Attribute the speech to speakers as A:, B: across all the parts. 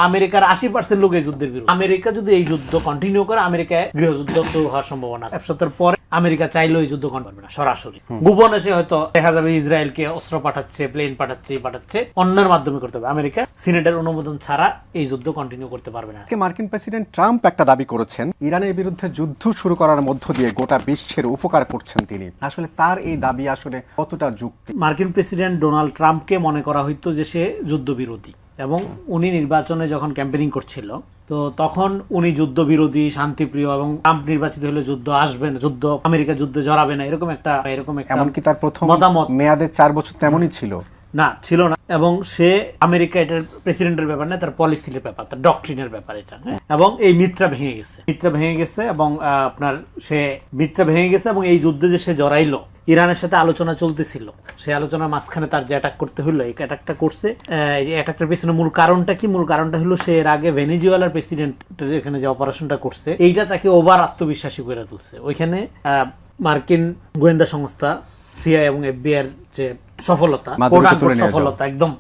A: আমেরিকার 80% লোক এই যুদ্ধের বিরুদ্ধে। আমেরিকা যদি এই যুদ্ধ কন্টিনিউ করে, আমেরিকায় গৃহযুদ্ধ শুরু হওয়ার সম্ভাবনা আছে। এক সপ্তাহের পরে আমেরিকা চাইলেও এই যুদ্ধ করবে না, সরাসরি গোপনে সে হয়তো দেখা যাবে ইসরায়েলকে অস্ত্র পাঠাচ্ছে, প্লেন পাঠাচ্ছে, অন্যের মাধ্যমে করতে হবে। আমেরিকা সিনেটের অনুমোদন ছাড়া এই যুদ্ধ কন্টিনিউ করতে পারবে না।
B: মার্কিন প্রেসিডেন্ট ট্রাম্প একটা দাবি করেছেন, ইরানের বিরুদ্ধে যুদ্ধ শুরু করার মধ্য দিয়ে গোটা বিশ্বের উপকার করছেন তিনি। আসলে তার এই দাবি আসলে কতটা যুক্তি?
A: মার্কিন প্রেসিডেন্ট ডোনাল্ড ট্রাম্পকে মনে করা হইতো যে সে যুদ্ধবিরোধী, এবং উনি নির্বাচনে যখন ক্যাম্পেইনিং করছিল তো তখন উনি যুদ্ধবিরোধী, শান্তিপ্রিয়, এবং ট্রাম্প নির্বাচিত হলে যুদ্ধ আসবে না, আমেরিকা যুদ্ধে জড়াবে না, এরকম একটা
B: এমনকি তার প্রথম
A: মতামত
B: মেয়াদে 4 বছর তেমনই ছিল
A: না। এবং সে আমেরিকা এটার প্রেসিডেন্টের ব্যাপার না, তার পলিসির ব্যাপার, তার ডক্ট্রিনের ব্যাপার এটা। এবং এই মিত্রা ভেঙে গেছে এবং আপনার সে মিত্রা ভেঙে গেছে, এবং এই যুদ্ধে যে সে জড়াইলো, ইরানের সাথে আলোচনা চলতেছিল, সেই আলোচনার মাঝখানে তার যে অ্যাটাক করতে হলো, এই অ্যাটাকটা করছে। এই অ্যাটাকটার পেছনে মূল কারণটা কি? মূল কারণটা হলো সে এর আগে ভেনেজুয়েলার প্রেসিডেন্টের এখানে যে অপারেশনটা করছে, এইটা তাকে ওভার আত্মবিশ্বাসী করে তুলছে। ওইখানে মার্কিন গোয়েন্দা সংস্থা সিআই এবং এফবিআই এর যে সফলতা, একদম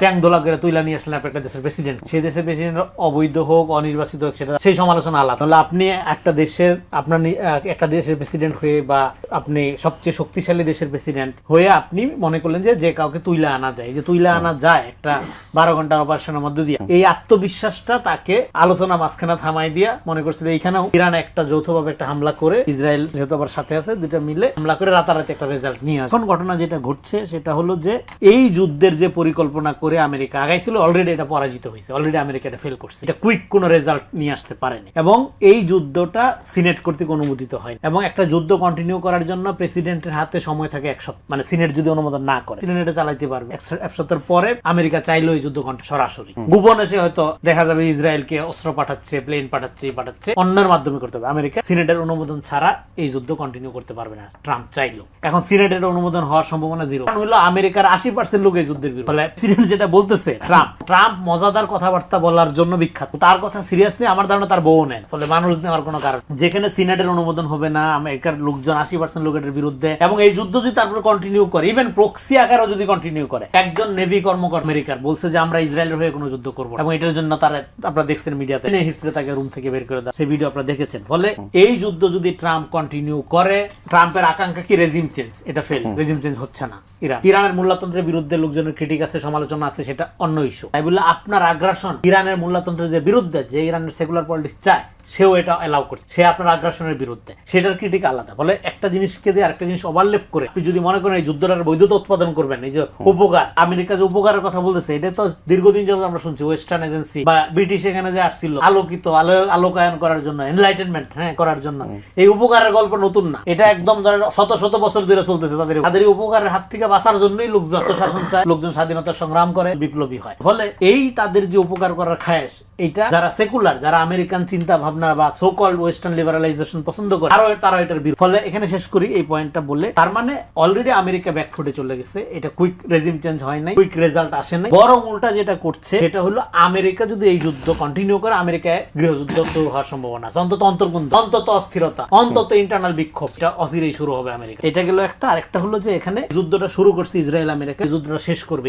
A: চ্যাংদোলা করে তুইলা নিয়ে আসলেন একটা দেশের প্রেসিডেন্ট। সেই দেশের প্রেসিডেন্ট অবৈধ হোক, অনির্বাচিত হোক, সেটা সেই সমালোচনা আলাদা। তাহলে আপনি একটা দেশের প্রেসিডেন্ট হয়ে, বা আপনি সবচেয়ে শক্তিশালী দেশের প্রেসিডেন্ট হয়ে আপনি মনে করলেন যে কাউকে তুইলা আনা যায় একটা 12 ঘন্টার অপারেশনের মধ্যে দিয়ে, এই আত্মবিশ্বাসটা তাকে আলোচনা মাঝখানে থামাই দিয়া মনে করছিল এইখানেও ইরান একটা যৌথভাবে একটা হামলা করে, ইসরায়েল যেহেতু আবার সাথে আছে, দুইটা মিলে হামলা করে রাতারাতি একটা রেজাল্ট নিয়ে আসে। এখন ঘটনা যেটা ঘটছে সেটা হলো যে এই যুদ্ধের যে পরিকল্পনা করে আমেরিকা আগাইছিল, অলরেডি এটা পরাজিত হয়েছে, অলরেডি আমেরিকা এটা ফেল করছে, এটা কুইক কোনো রেজাল্ট নিয়ে আসতে পারেনি, এবং এই যুদ্ধটা সিনেট কর্তৃক অনুমোদিত হয়। এবং একটা যুদ্ধ কন্টিনিউ করার জন্য প্রেসিডেন্টের হাতে সময় থাকে 1 সপ্তাহ, মানে সিনেট যদি অনুমোদন না করে সিনেট এটা চালাইতে পারবে। 1 সপ্তাহের পরে আমেরিকা চাইলেও এই যুদ্ধ সরাসরি গোপনে সে হয়তো দেখা যাবে ইসরায়েলকে অস্ত্র পাঠাচ্ছে, প্লেন পাঠাচ্ছে, অন্যের মাধ্যমে করতে হবে। আমেরিকা সিনেটের অনুমোদন ছাড়া এই যুদ্ধ কন্টিনিউ করতে পারবে না, ট্রাম্প চাইলো। এখন সিনেটের অনুমোদন হওয়ার সম্ভাবনা 0। কারণ হলো আমেরিকার 80% লোক এই যুদ্ধের বিরুদ্ধে। সিনেট যেটা বলতেছে, ট্রাম্প মজাদার কথাবার্তা বলার জন্য বিখ্যাত, তার কথা সিরিয়াসলি আমার ধারণা তার বউ নেন, ফলে মানুষ নেওয়ার কোনো কারণ। যেখানে সিনেটের অনুমোদন হবে না, আমেরিকার লোকজন 80% লোকের বিরুদ্ধে, এবং এই যুদ্ধ যদি তারপরে কন্টিনিউ করে, ইভেন প্রক্সি আকারও যদি কন্টিনিউ করে, একজন নেভি কর্মকর্তা আমেরিকার বলছে যে আমরা ইসরায়েলের হয়ে কোনো যুদ্ধ করবো, এবং এটার জন্য তারা, আপনারা দেখছেন মিডিয়াতে, হিস্ট্রি তাকে রুম থেকে বের করে দেয়, সেই ভিডিও আপনারা দেখেছেন। ফলে এই যুদ্ধ যদি ট্রাম্প কন্টিনিউ করে, ট্রাম্পের আকাঙ্ক্ষা কি? Regime change. এটা ফেল, রেজিম চেঞ্জ হচ্ছে না। ইরানের মূল্যতন্ত্রের বিরুদ্ধে লোকজনের ক্রিটিক আছে, সমালোচনা আছে, সেটা অন্য ইস্যু। তাই বলে আপনার আগ্রাসন ইরানের মূল্যতন্ত্রের যে বিরুদ্ধে, যে ইরানের সেকুলার পলিটিক্স চায়, সেও এটা এলাও করছে, সে আপনার আগ্রাসনের বিরুদ্ধে, সেটার ক্রিটিক আলাদা। বলে একটা জিনিসকে দিয়ে আরেকটা জিনিস ওভারলেপ করে আপনি যদি মনে করেন এই যুদ্ধটার বৈধতা উৎপাদন করবেন, এই যে উপকার, আমেরিকা যে উপকারের কথা বলতেছে, এটা তো দীর্ঘদিন যাবত আমরা শুনছি, ওয়েস্টার্ন এজেন্সি বা ব্রিটিশ এখানে যে আসছিল আলোকায়ন করার জন্য, এনলাইটেনমেন্ট করার জন্য, এই উপকারের গল্প নতুন না, এটা একদম শত বছর ধরে চলতেছে। তাদের উপকারের হাত থেকে বাঁচার জন্যই লোকজন শাসন চায়, লোকজন স্বাধীনতার সংগ্রাম করে, বিপ্লবী হয়। ফলে এই তাদের যে উপকার করার খায়েশ, এইটা যারা সেকুলার, যারা আমেরিকান চিন্তা ভাবনা বা সো কল্ড ওয়েস্টার্ন লিবারালাইজেশন পছন্দ করে, তারা এটার বিরুদ্ধে। ফলে এখানে শেষ করি এই পয়েন্টটা বলে, তার মানে অলরেডি আমেরিকা ব্যাকফুটে চলে গেছে, এটা কুইক রেজিম চেঞ্জ হয় নাই, কুইক রেজাল্ট আসে নাই, বরং উল্টা যেটা করছে সেটা হলো আমেরিকা যদি এই যুদ্ধ কন্টিনিউ করে, আমেরিকায় গৃহযুদ্ধ শুরু হওয়ার সম্ভাবনা আছে, অন্তত অন্তর্গুন্ধ, অন্তত অস্থিরতা, অন্তত ইন্টারনাল বিক্ষোভ, এটা অচিরেই শুরু হবে আমেরিকা। এটা গেল একটা। আরেকটা হলো যে এখানে যুদ্ধটা শুরু করছে ইসরায়েল, আমেরিকা যুদ্ধটা শেষ করবে।